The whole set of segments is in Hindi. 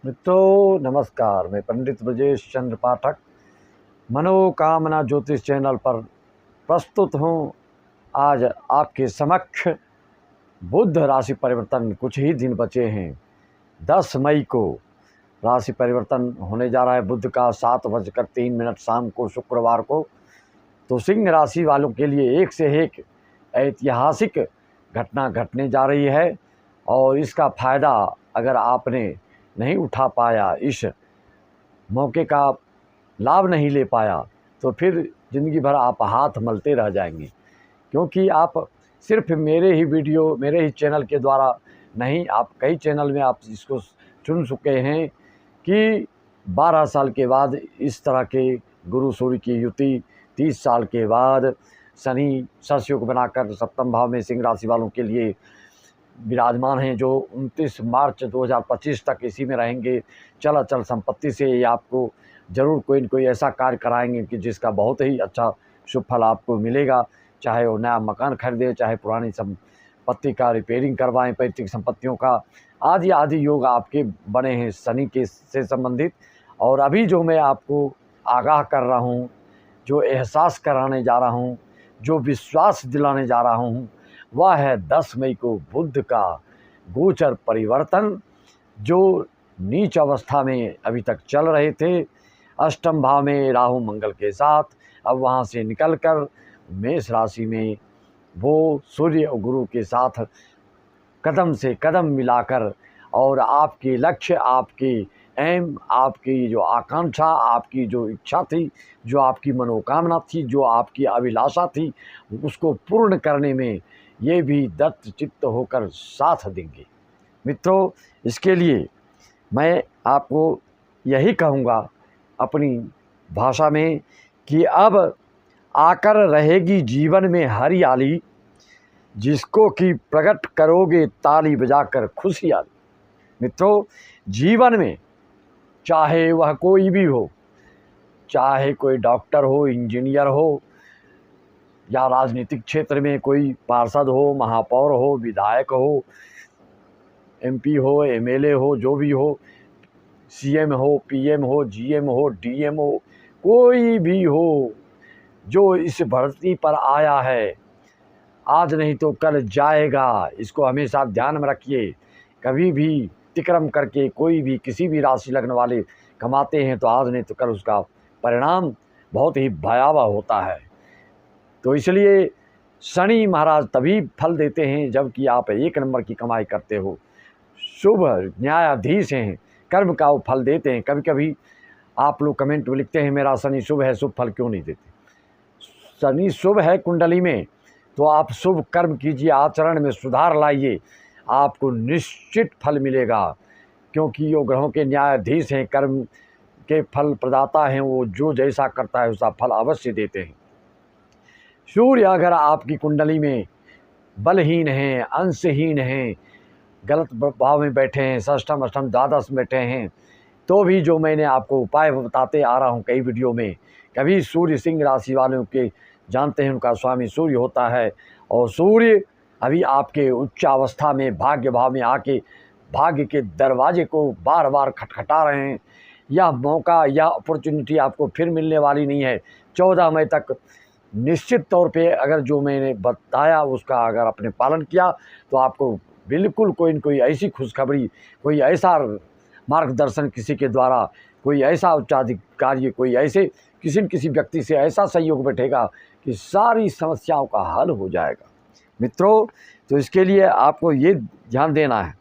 मित्रों नमस्कार। मैं पंडित ब्रजेश चंद्र पाठक मनोकामना ज्योतिष चैनल पर प्रस्तुत हूँ। आज आपके समक्ष बुध राशि परिवर्तन कुछ ही दिन बचे हैं। 10 मई को राशि परिवर्तन होने जा रहा है बुध का 7:03 शाम को शुक्रवार को। तो सिंह राशि वालों के लिए एक से एक ऐतिहासिक घटना घटने जा रही है और इसका फ़ायदा अगर आपने नहीं उठा पाया, इस मौके का लाभ नहीं ले पाया, तो फिर ज़िंदगी भर आप हाथ मलते रह जाएंगे। क्योंकि आप सिर्फ मेरे ही चैनल के द्वारा नहीं, आप कई चैनल में आप इसको चुन चुके हैं कि 12 साल के बाद इस तरह के गुरु सूर्य की युति, 30 साल के बाद शनि सशयुग बनाकर सप्तम भाव में सिंह राशि वालों के लिए विराजमान हैं, जो 29 मार्च 2025 तक इसी में रहेंगे। चल अचल संपत्ति से ये आपको ज़रूर कोई न कोई ऐसा कार्य कराएंगे कि जिसका बहुत ही अच्छा शुभ फल आपको मिलेगा। चाहे वो नया मकान खरीदें, चाहे पुरानी संपत्ति का रिपेयरिंग करवाएं, पैतृक संपत्तियों का आदि आदि योग आपके बने हैं शनि के से संबंधित। और अभी जो मैं आपको आगाह कर रहा हूँ, जो एहसास कराने जा रहा हूँ, जो विश्वास दिलाने जा रहा हूँ, वह है 10 मई को बुध का गोचर परिवर्तन, जो नीच अवस्था में अभी तक चल रहे थे अष्टम भाव में राहु मंगल के साथ, अब वहाँ से निकलकर मेष राशि में वो सूर्य और गुरु के साथ कदम से कदम मिलाकर और आपके लक्ष्य, आपकी एम, आपकी जो आकांक्षा, आपकी जो इच्छा थी, जो आपकी मनोकामना थी, जो आपकी अभिलाषा थी, उसको पूर्ण करने में ये भी दत्त चित्त होकर साथ देंगे। मित्रों, इसके लिए मैं आपको यही कहूँगा अपनी भाषा में कि अब आकर रहेगी जीवन में हरियाली, जिसको कि प्रकट करोगे ताली बजाकर खुशहाली। मित्रों, जीवन में चाहे वह कोई भी हो, चाहे कोई डॉक्टर हो, इंजीनियर हो, या राजनीतिक क्षेत्र में कोई पार्षद हो, महापौर हो, विधायक हो, एमपी हो, एमएलए हो, जो भी हो, सीएम हो, पीएम हो, जीएम हो, डीएम हो, कोई भी हो, जो इस धरती पर आया है आज नहीं तो कल जाएगा। इसको हमेशा ध्यान में रखिए। कभी भी तिक्रम करके कोई भी किसी भी राशि लग्न वाले कमाते हैं तो आज नहीं तो कल उसका परिणाम बहुत ही भयावह होता है। तो इसलिए शनि महाराज तभी फल देते हैं जबकि आप 1 नंबर की कमाई करते हो, शुभ न्यायाधीश हैं, कर्म का वो फल देते हैं। कभी कभी आप लोग कमेंट में लिखते हैं मेरा शनि शुभ है, शुभ फल क्यों नहीं देते। शनि शुभ है कुंडली में तो आप शुभ कर्म कीजिए, आचरण में सुधार लाइए, आपको निश्चित फल मिलेगा। क्योंकि वो ग्रहों के न्यायाधीश हैं, कर्म के फल प्रदाता हैं, वो जो जैसा करता है उसका फल अवश्य देते हैं। सूर्य अगर आपकी कुंडली में बलहीन हैं, अंशहीन हैं, गलत भाव में बैठे हैं, षष्ठम अष्टम द्वादश में बैठे हैं, तो भी जो मैंने आपको उपाय बताते आ रहा हूँ कई वीडियो में, कभी सूर्य सिंह राशि वालों के जानते हैं उनका स्वामी सूर्य होता है, और सूर्य अभी आपके उच्च अवस्था में भाग्य भाव में आके भाग्य के दरवाजे को बार बार खटखटा रहे हैं। यह मौका या अपॉर्चुनिटी आपको फिर मिलने वाली नहीं है। 14 मई तक निश्चित तौर पे अगर जो मैंने बताया उसका अगर आपने पालन किया तो आपको बिल्कुल कोई न कोई ऐसी खुशखबरी, कोई ऐसा मार्गदर्शन किसी के द्वारा, कोई ऐसा उच्चाधिकारी, कोई ऐसे किसी न किसी व्यक्ति से ऐसा सहयोग बैठेगा कि सारी समस्याओं का हल हो जाएगा। मित्रों, तो इसके लिए आपको ये ध्यान देना है,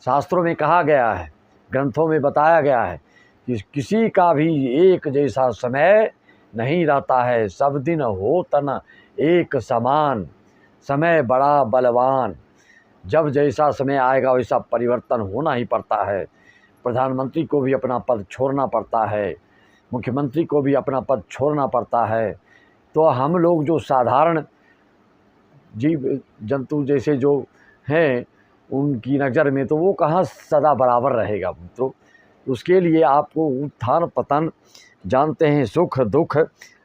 शास्त्रों में कहा गया है, ग्रंथों में बताया गया है कि किसी का भी एक जैसा समय नहीं रहता है, सब दिन हो तन एक समान, समय बड़ा बलवान। जब जैसा समय आएगा वैसा परिवर्तन होना ही पड़ता है। प्रधानमंत्री को भी अपना पद छोड़ना पड़ता है, मुख्यमंत्री को भी अपना पद छोड़ना पड़ता है। तो हम लोग जो साधारण जीव जंतु जैसे जो हैं उनकी नज़र में तो वो कहाँ सदा बराबर रहेगा। मित्रों, उसके लिए आपको उत्थान पतन जानते हैं, सुख दुख,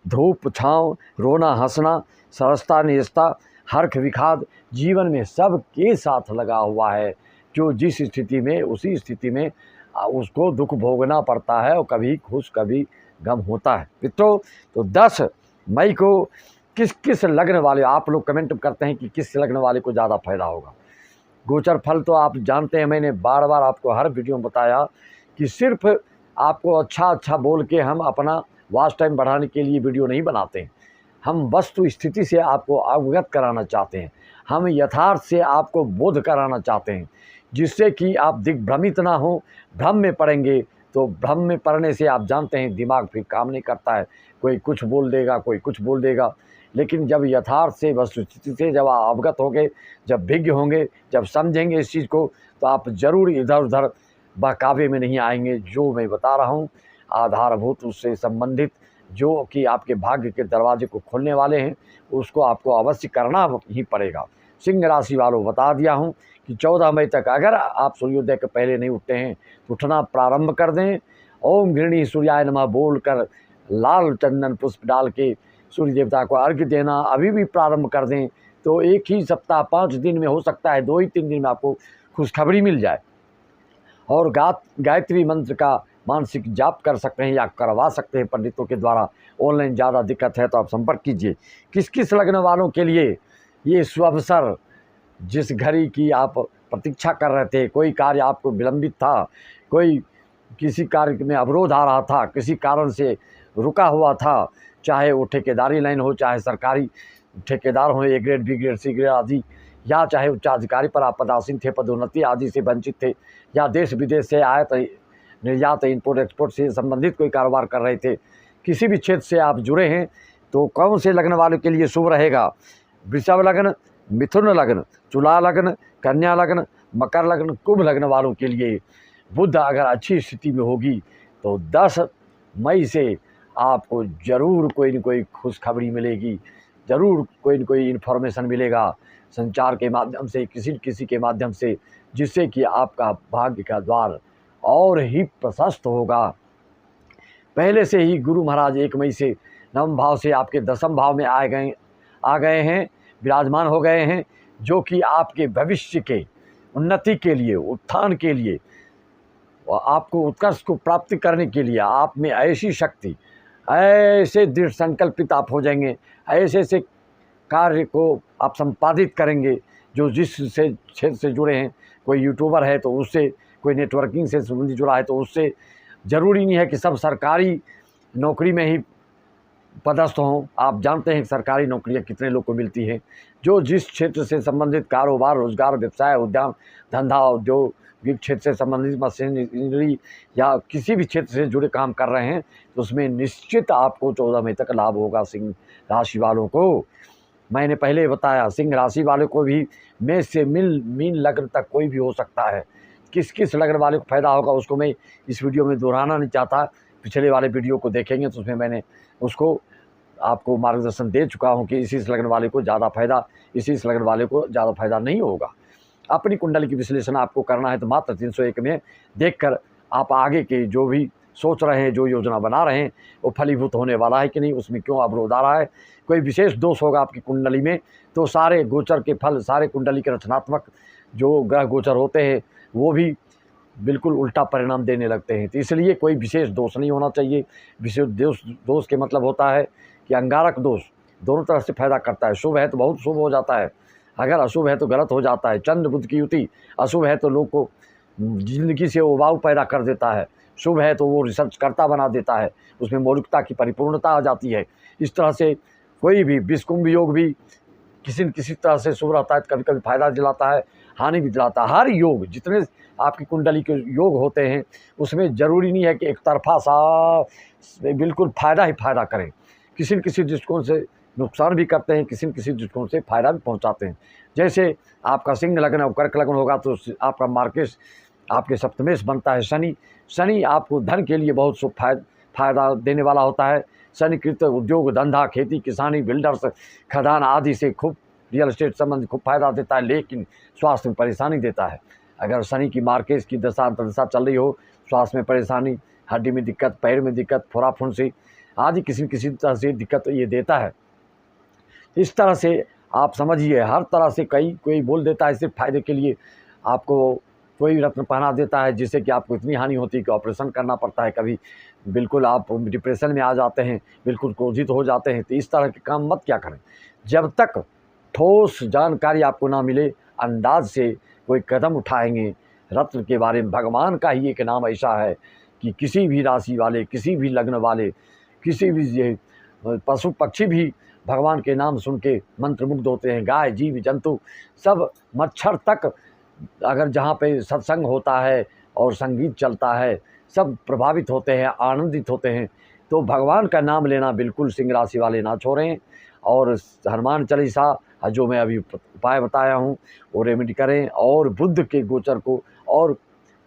धूप छाँव, रोना हंसना, सरसता निजता, हर्ष विखाद जीवन में सब के साथ लगा हुआ है। जो जिस स्थिति में उसी स्थिति में उसको दुख भोगना पड़ता है और कभी खुश कभी गम होता है। मित्रों, तो 10 मई को किस किस लग्न वाले, आप लोग कमेंट करते हैं कि किस लग्न वाले को ज़्यादा फायदा होगा। गोचर फल तो आप जानते हैं, मैंने बार बार आपको हर वीडियो में बताया कि सिर्फ आपको अच्छा बोल के हम अपना वॉच टाइम बढ़ाने के लिए वीडियो नहीं बनाते हैं। हम वस्तु स्थिति से आपको अवगत कराना चाहते हैं, हम यथार्थ से आपको बोध कराना चाहते हैं, जिससे कि आप दिग्भ्रमित ना हो। भ्रम में पड़ेंगे तो भ्रम में पड़ने से आप जानते हैं दिमाग फिर काम नहीं करता है, कोई कुछ बोल देगा, कोई कुछ बोल देगा। लेकिन जब यथार्थ से वस्तु स्थिति से जब आप अवगत होंगे, जब विज्ञ होंगे, जब समझेंगे इस चीज़ को, तो आप ज़रूर इधर उधर बहकावे में नहीं आएंगे। जो मैं बता रहा हूँ आधारभूत उससे संबंधित जो कि आपके भाग्य के दरवाजे को खोलने वाले हैं, उसको आपको अवश्य करना ही पड़ेगा। सिंह राशि वालों, बता दिया हूँ कि 14 मई तक अगर आप सूर्योदय के पहले नहीं उठते हैं तो उठना प्रारंभ कर दें। ओम गृणी सूर्याय नमः बोल कर लाल चंदन पुष्प डाल के सूर्य देवता को अर्घ्य देना अभी भी प्रारंभ कर दें, तो एक ही सप्ताह 5 दिन में, हो सकता है 2 ही 3 दिन में आपको खुशखबरी मिल जाए। और गायत्री मंत्र का मानसिक जाप कर सकते हैं या करवा सकते हैं पंडितों के द्वारा। ऑनलाइन ज़्यादा दिक्कत है तो आप संपर्क कीजिए। किस किस लग्न वालों के लिए ये सुअवसर, जिस घड़ी की आप प्रतीक्षा कर रहे थे, कोई कार्य आपको विलंबित था, कोई किसी कार्य में अवरोध आ रहा था, किसी कारण से रुका हुआ था, चाहे वो ठेकेदारी लाइन हो, चाहे सरकारी ठेकेदार हो, A grade, B grade, C grade आदि, या चाहे उच्चाधिकारी पर आप पदासीन थे, पदोन्नति आदि से वंचित थे, या देश विदेश से आयात निर्यात इंपोर्ट एक्सपोर्ट से संबंधित कोई कारोबार कर रहे थे, किसी भी क्षेत्र से आप जुड़े हैं, तो कौन से लग्न वालों के लिए शुभ रहेगा? वृषभ लग्न, मिथुन लग्न, तुला लग्न, कन्या लग्न, मकर लग्न, कुंभ लग्न वालों के लिए बुध अगर अच्छी स्थिति में होगी तो 10 मई से आपको ज़रूर कोई न कोई खुशखबरी मिलेगी, ज़रूर कोई न कोई इन्फॉर्मेशन मिलेगा संचार के माध्यम से, किसी के माध्यम से, जिससे कि आपका भाग्य का द्वार और ही प्रशस्त होगा। पहले से ही गुरु महाराज 1 मई से नवम भाव से आपके 10वें भाव में आ गए हैं, विराजमान हो गए हैं, जो कि आपके भविष्य के उन्नति के लिए, उत्थान के लिए, आपको उत्कर्ष को प्राप्ति करने के लिए आप में ऐसी शक्ति, ऐसे दृढ़ संकल्पित आप हो जाएंगे, ऐसे कार्य को आप संपादित करेंगे जो जिस से क्षेत्र से जुड़े हैं। कोई यूट्यूबर है तो उससे, कोई नेटवर्किंग से संबंधित जुड़ा है तो उससे, ज़रूरी नहीं है कि सब सरकारी नौकरी में ही पदस्थ हों। आप जानते हैं कि सरकारी नौकरियां कितने लोग को मिलती हैं। जो जिस क्षेत्र से संबंधित कारोबार, रोजगार, व्यवसाय, उद्यम धंधा, उद्योग क्षेत्र से संबंधित मशीन इंजीनियरिंग या किसी भी क्षेत्र से जुड़े काम कर रहे हैं, तो उसमें निश्चित आपको 14 मई तक लाभ होगा। सिंह राशि वालों को मैंने पहले बताया, सिंह राशि वाले को भी मेष से मीन लग्न तक कोई भी हो सकता है। किस किस लग्न वाले को फायदा होगा उसको मैं इस वीडियो में दोहराना नहीं चाहता। पिछले वाले वीडियो को देखेंगे तो उसमें मैंने उसको आपको मार्गदर्शन दे चुका हूं कि इसी लग्न वाले को ज़्यादा फायदा, इसी लग्न वाले को ज़्यादा फायदा नहीं होगा। अपनी कुंडली की विश्लेषण आपको करना है तो मात्र 301 में देखकर आप आगे के जो भी सोच रहे हैं, जो योजना बना रहे हैं, वो फलीभूत होने वाला है कि नहीं, उसमें क्यों अवरोध आ रहा है, कोई विशेष दोष होगा आपकी कुंडली में, तो सारे गोचर के फल, सारे कुंडली के रचनात्मक जो ग्रह गोचर होते हैं वो भी बिल्कुल उल्टा परिणाम देने लगते हैं। तो इसलिए कोई विशेष दोष नहीं होना चाहिए। विशेष दोष के मतलब होता है कि अंगारक दोष दोनों तरफ से फायदा करता है। शुभ है तो बहुत शुभ हो जाता है, अगर अशुभ है तो गलत हो जाता है। चंद्र बुध की युति अशुभ है तो लोग को जिंदगी से उबाऊ पैदा कर देता है, शुभ है तो वो रिसर्च करता बना देता है, उसमें मौलिकता की परिपूर्णता आ जाती है। इस तरह से कोई भी विषकुंभ योग भी किसी न किसी तरह से शुभ रहता है, कभी कभी फायदा दिलाता है, हानि भी दिलाता है। हर योग, जितने आपकी कुंडली के योग होते हैं उसमें ज़रूरी नहीं है कि एक तरफा सा बिल्कुल फ़ायदा ही फ़ायदा करें। किसी न किसी दृष्टिकोण से नुकसान भी करते हैं, किसी न किसी दृष्टिकोण से फ़ायदा भी पहुंचाते हैं। जैसे आपका सिंह लग्न और कर्क लग्न होगा तो आपका मार्केश आपके सप्तमेश बनता है शनि। शनि आपको धन के लिए बहुत फायदा देने वाला होता है। शनिकृत उद्योग, धंधा, खेती, किसानी, बिल्डर्स, खदान आदि से खूब, रियल एस्टेट संबंधी खूब फायदा देता है, लेकिन स्वास्थ्य में परेशानी देता है। अगर शनि की मार्केश की दशा अंतर्दशा चल रही हो, स्वास्थ्य में परेशानी, हड्डी में दिक्कत, पैर में दिक्कत, फोड़ा फुंसी आदि किसी तरह से दिक्कत ये देता है। इस तरह से आप समझिए, हर तरह से कोई बोल देता है सिर्फ फायदे के लिए आपको कोई रत्न पहना देता है जिससे कि आपको इतनी हानि होती है कि ऑपरेशन करना पड़ता है, कभी बिल्कुल आप डिप्रेशन में आ जाते हैं, बिल्कुल क्रोधित हो जाते हैं। तो इस तरह के काम मत क्या करें। जब तक ठोस जानकारी आपको ना मिले, अंदाज से कोई कदम उठाएंगे रत्न के बारे में। भगवान का ही एक नाम ऐसा है कि किसी भी राशि वाले, किसी भी लग्न वाले, किसी भी ये पशु पक्षी भी भगवान के नाम सुन के मंत्रमुग्ध होते हैं। गाय, जीव जंतु, सब मच्छर तक अगर जहाँ पे सत्संग होता है और संगीत चलता है, सब प्रभावित होते हैं, आनंदित होते हैं। तो भगवान का नाम लेना बिल्कुल सिंह राशि वाले ना छोड़ें। और हनुमान चालीसा जो मैं अभी उपाय बताया हूँ वो रेमेडी करें। और बुद्ध के गोचर को और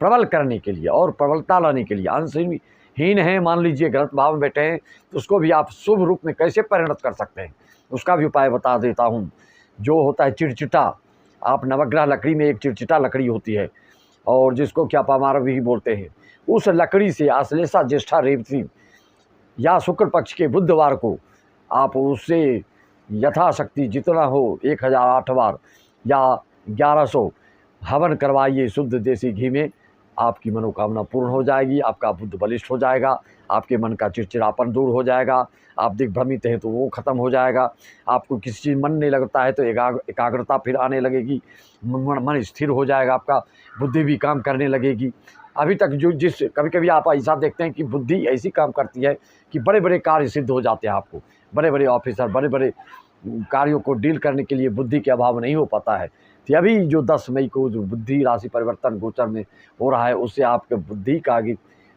प्रबल करने के लिए और प्रबलता लाने के लिए, अंशहीन है मान लीजिए, गलत भाव में बैठे हैं, तो उसको भी आप शुभ रूप में कैसे परिणत कर सकते हैं उसका भी उपाय बता देता हूँ। जो होता है चिड़चिटा, आप नवग्रह लकड़ी में एक चिड़चिटा लकड़ी होती है और जिसको क्या पामार भी बोलते हैं, उस लकड़ी से आश्लेषा ज्येष्ठा रेवती या शुक्र पक्ष के बुधवार को आप उससे यथाशक्ति जितना हो 1008 बार या 1100 हवन करवाइए शुद्ध देसी घी में। आपकी मनोकामना पूर्ण हो जाएगी, आपका बुद्ध बलिष्ठ हो जाएगा, आपके मन का चिड़चिड़ापन दूर हो जाएगा, आप दिग्भ्रमित हैं तो वो खत्म हो जाएगा, आपको किसी चीज़ मन नहीं लगता है तो एकाग्रता फिर आने लगेगी, मन स्थिर हो जाएगा, आपका बुद्धि भी काम करने लगेगी। अभी तक जो कभी कभी आप ऐसा देखते हैं कि बुद्धि ऐसी काम करती है कि बड़े बड़े कार्य सिद्ध हो जाते हैं। आपको बड़े बड़े ऑफिसर, बड़े बड़े कार्यों को डील करने के लिए बुद्धि के अभाव नहीं हो पाता है। तो अभी जो 10 मई को जो बुद्धि राशि परिवर्तन गोचर में हो रहा है, उससे आपके बुद्धि का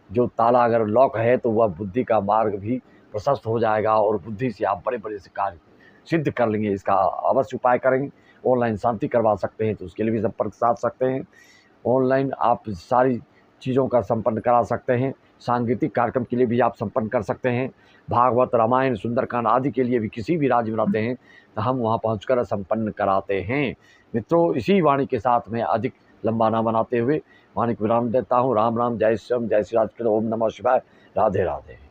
जो ताला अगर लॉक है तो वह बुद्धि का मार्ग भी प्रशस्त हो जाएगा और बुद्धि से आप बड़े बड़े से कार्य सिद्ध कर लेंगे। इसका अवश्य उपाय करेंगे। ऑनलाइन शांति करवा सकते हैं तो उसके लिए भी संपर्क साध सकते हैं। ऑनलाइन आप सारी चीज़ों का संपन्न करा सकते हैं। सांगीतिक कार्यक्रम के लिए भी आप संपन्न कर सकते हैं। भागवत, रामायण, सुंदरकांड आदि के लिए भी किसी भी राज्य में रहते हैं तो हम वहाँ पहुँचकर संपन्न कराते हैं। मित्रों, इसी वाणी के साथ में अधिक लंबा ना बनाते हुए वाणी को विराम देता हूँ। राम राम, जय श्री राम, जय श्री राज। ओम नमः शिवाय। राधे राधे।